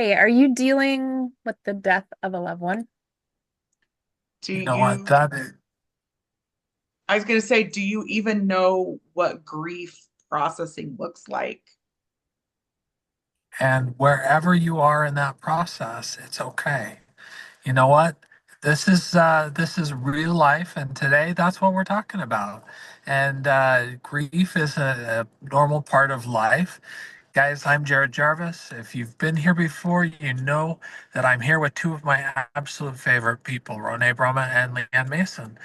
Hey, are you dealing with the death of a loved one? Do You know what? you, I was going to say, do you even know what grief processing looks like? And wherever you are in that process, it's okay. You know what? This is real life, and today that's what we're talking about. And grief is a normal part of life. Guys, I'm Jared Jarvis. If you've been here before, you know that I'm here with two of my absolute favorite people, Renee Broma and Leanne Mason.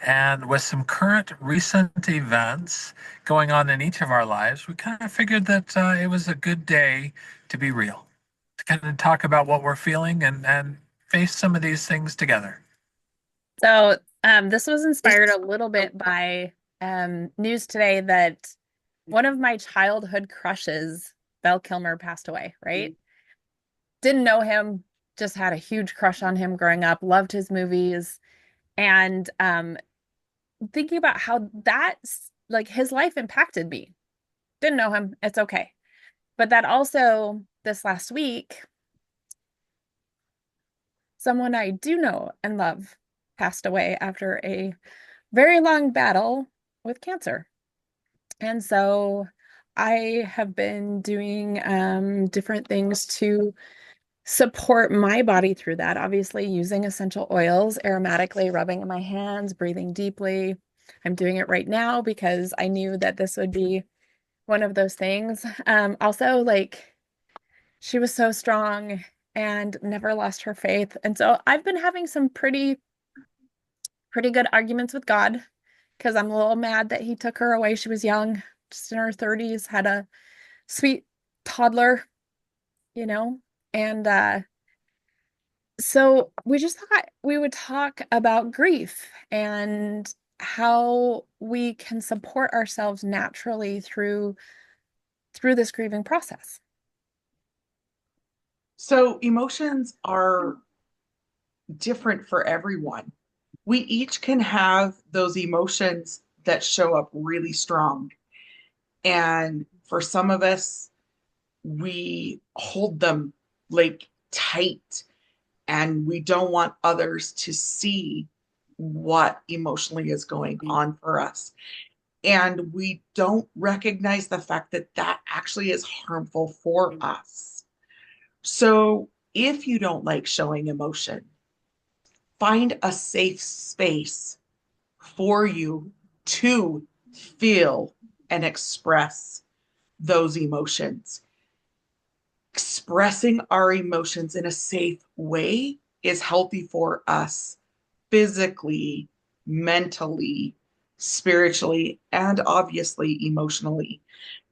And with some current recent events going on in each of our lives, we kind of figured that it was a good day to be real, to kind of talk about what we're feeling and face some of these things together. So, this was inspired a little bit by news today that one of my childhood crushes, Val Kilmer, passed away, right? Didn't know him, just had a huge crush on him growing up, loved his movies, and thinking about how that's like his life impacted me. Didn't know him, it's okay. But that also, this last week, someone I do know and love passed away after a very long battle with cancer. And so I have been doing different things to support my body through that. Obviously, using essential oils aromatically, rubbing in my hands, breathing deeply. I'm doing it right now because I knew that this would be one of those things. Also, like, she was so strong and never lost her faith. And so I've been having some pretty good arguments with God because I'm a little mad that he took her away. She was young, just in her 30s, had a sweet toddler, you know? And so we just thought we would talk about grief and how we can support ourselves naturally through this grieving process. So, emotions are different for everyone. We each can have those emotions that show up really strong. And for some of us, we hold them like tight and we don't want others to see what emotionally is going on for us. And we don't recognize the fact that that actually is harmful for us. So if you don't like showing emotion, find a safe space for you to feel and express those emotions. Expressing our emotions in a safe way is healthy for us physically, mentally, spiritually, and obviously emotionally.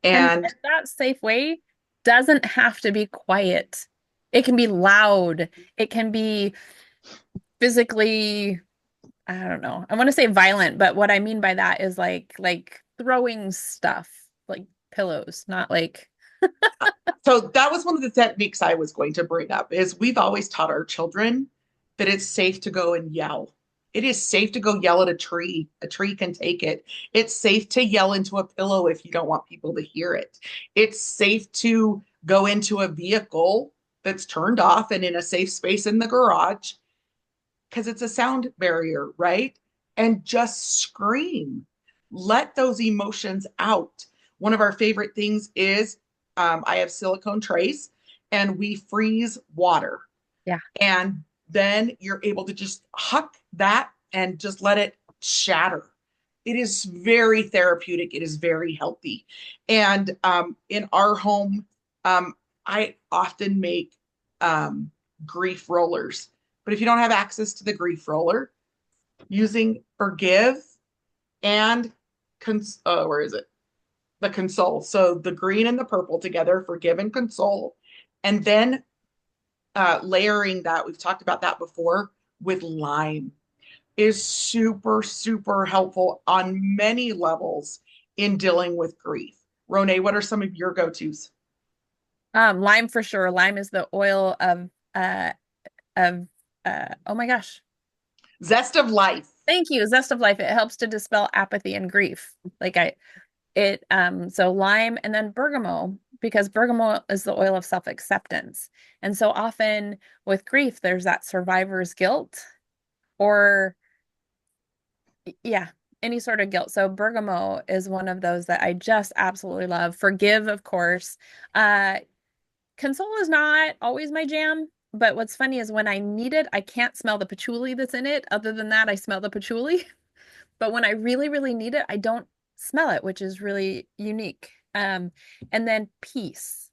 And And that safe way doesn't have to be quiet. It can be loud. It can be physically, I don't know. I want to say violent, but what I mean by that is like throwing stuff, like pillows, not like so that was one of the techniques I was going to bring up is we've always taught our children that it's safe to go and yell. It is safe to go yell at a tree. A tree can take it. It's safe to yell into a pillow if you don't want people to hear it. It's safe to go into a vehicle that's turned off and in a safe space in the garage because it's a sound barrier, right? And just scream. Let those emotions out. One of our favorite things is I have silicone trays and we freeze water. yeah. And then you're able to just huck that and just let it shatter. It is very therapeutic. It is very healthy. And in our home, um, I often make grief rollers. But if you don't have access to the grief roller, using forgive and where is it? The console. So the green and the purple together, forgive and console. And then layering that, we've talked about that before, with lime is super, super helpful on many levels in dealing with grief. Rone, what are some of your go-tos? Lime for sure. Lime is the oil uh of oh my gosh. Zest of life. Thank you. Zest of life. It helps to dispel apathy and grief. Like I it so lime and then bergamot. because bergamot is the oil of self-acceptance. And so often with grief, there's that survivor's guilt or, yeah, any sort of guilt. So bergamot is one of those that I just absolutely love. Forgive, of course. Uh, Console is not always my jam, but what's funny is when I need it, I can't smell the patchouli that's in it. Other than that, I smell the patchouli. But when I really, really need it, I don't smell it, which is really unique. And then peace.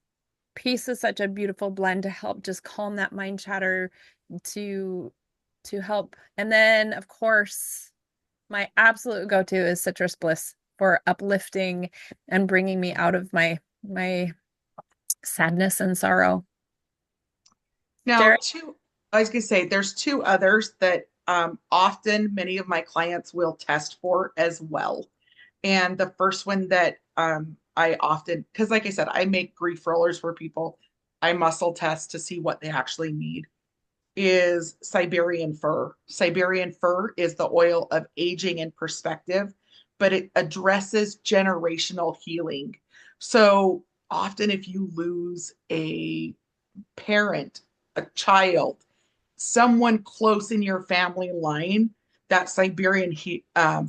Peace is such a beautiful blend to help just calm that mind chatter to help. And then, of course, my absolute go-to is citrus bliss for uplifting and bringing me out of my sadness and sorrow. Now, Jared? I was going to say, there's two others that often many of my clients will test for as well. And the first one that I often, because like I said, I make grief rollers for people, I muscle test to see what they actually need, is Siberian fir. Siberian fir is the oil of aging and perspective, but it addresses generational healing. So often, if you lose a parent, a child, someone close in your family line, that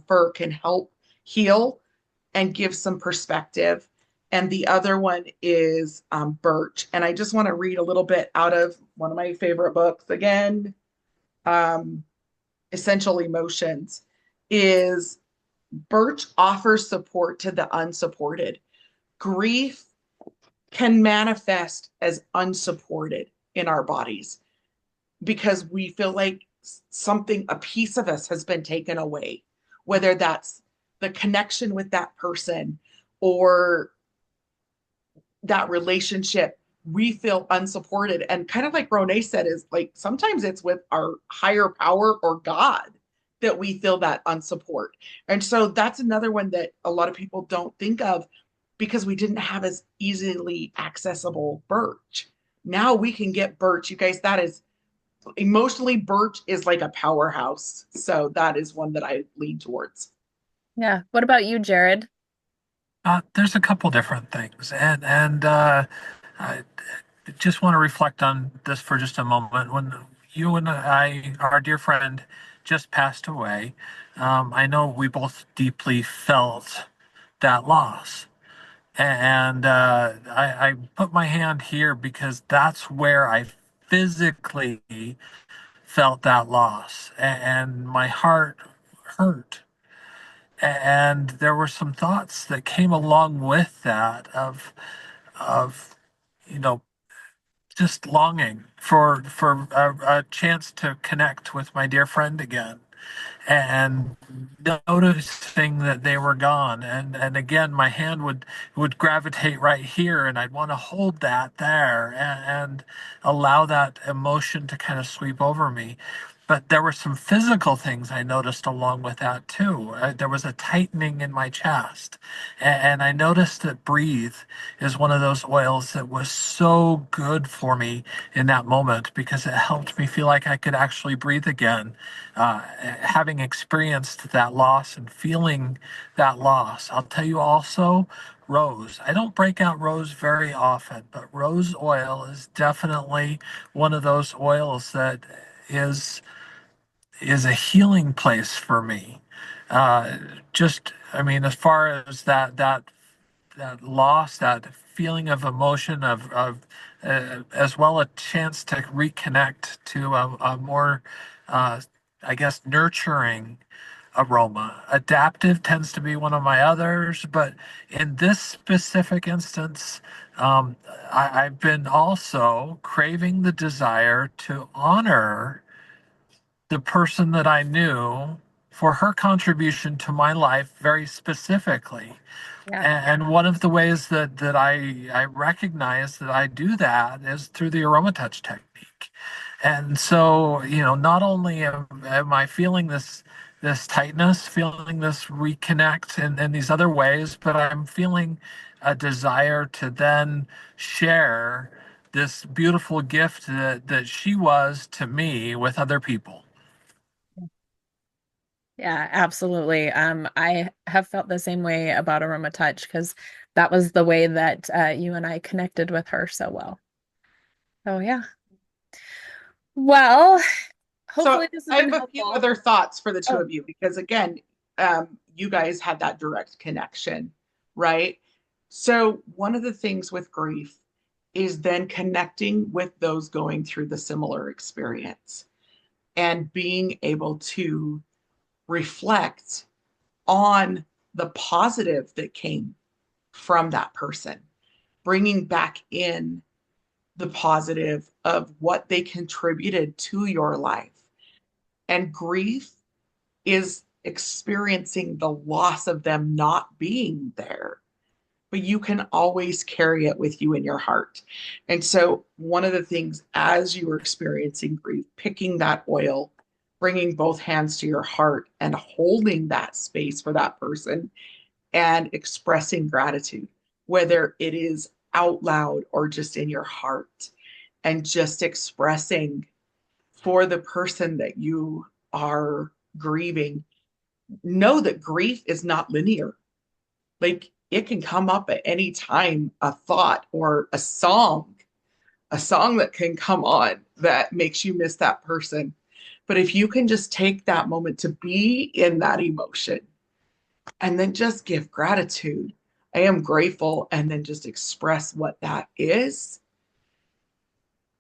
fir can help heal and give some perspective. And the other one is birch. And I just want to read a little bit out of one of my favorite books again, um, Essential Emotions, is birch offers support to the unsupported. Grief can manifest as unsupported in our bodies because we feel like something, a piece of us has been taken away, whether that's the connection with that person or that relationship. We feel unsupported. And kind of like Renee said, is like sometimes it's with our higher power or God that we feel that unsupport. And so that's another one that a lot of people don't think of because we didn't have as easily accessible birch. Now we can get birch. You guys, that is emotionally, birch is like a powerhouse. So that is one that I lean towards. Yeah. What about you, Jared? There's a couple different things, and I just want to reflect on this for just a moment. When you and I, our dear friend, just passed away, I know we both deeply felt that loss. And I put my hand here because that's where I physically felt that loss, and my heart hurt. And there were some thoughts that came along with that of you know just longing for a chance to connect with my dear friend again and noticing that they were gone, and again my hand would gravitate right here, and I'd want to hold that there and allow that emotion to kind of sweep over me. But there were some physical things I noticed along with that too. There was a tightening in my chest, and I noticed that Breathe is one of those oils that was so good for me in that moment because it helped me feel like I could actually breathe again, having experienced that loss and feeling that loss. I'll tell you also, rose. I don't break out rose very often, but rose oil is definitely one of those oils that is is a healing place for me. Uh, just, I mean, as far as that loss, that feeling of emotion of as well a chance to reconnect to a more, uh, I guess, nurturing aroma. Adaptive tends to be one of my others, but in this specific instance, um, I've been also craving the desire to honor the person that I knew for her contribution to my life very specifically. Yeah. And one of the ways that I recognize that I do that is through the aroma touch technique. And so, not only am I feeling this tightness, feeling this reconnect in these other ways, but I'm feeling a desire to then share this beautiful gift that she was to me with other people. Yeah, absolutely. I have felt the same way about Aroma Touch because that was the way that you and I connected with her so well. So yeah. Well, So hopefully this has I been have a few helpful. other thoughts for the two Oh, of you because again, you guys had that direct connection, right? So one of the things with grief is then connecting with those going through the similar experience and being able to reflect on the positive that came from that person, bringing back in the positive of what they contributed to your life. And grief is experiencing the loss of them not being there, but you can always carry it with you in your heart. And so, one of the things as you are experiencing grief, picking that oil, bringing both hands to your heart and holding that space for that person and expressing gratitude, whether it is out loud or just in your heart, and just expressing for the person that you are grieving. Know that grief is not linear. Like it can come up at any time, a thought or a song that can come on that makes you miss that person. But if you can just take that moment to be in that emotion and then just give gratitude, I am grateful, and then just express what that is,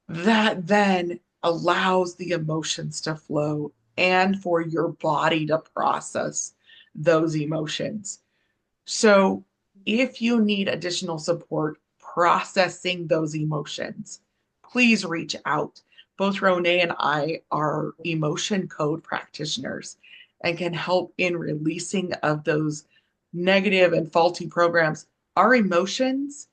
that then allows the emotions to flow and for your body to process those emotions. So, if you need additional support processing those emotions, please reach out. Both Renee and I are emotion code practitioners and can help in releasing of those negative and faulty programs. Our emotions,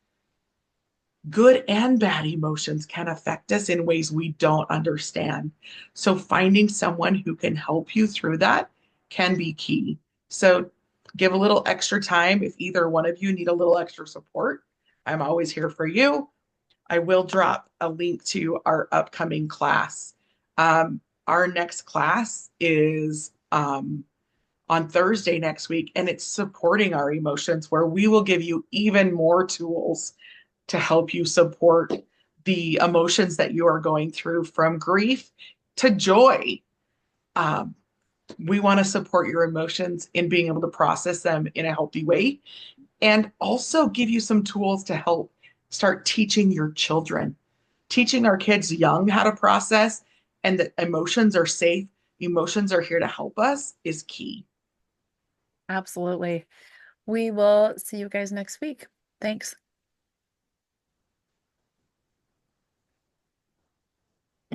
good and bad emotions, can affect us in ways we don't understand. So, finding someone who can help you through that can be key. So, give a little extra time if either one of you need a little extra support. I'm always here for you. I will drop a link to our upcoming class. Our next class is on Thursday next week, and it's supporting our emotions, where we will give you even more tools to help you support the emotions that you are going through from grief to joy. Um, we want to support your emotions in being able to process them in a healthy way and also give you some tools to help start teaching your children, teaching our kids young how to process and that emotions are safe, emotions are here to help us is key. absolutely. We will see you guys next week. Thanks.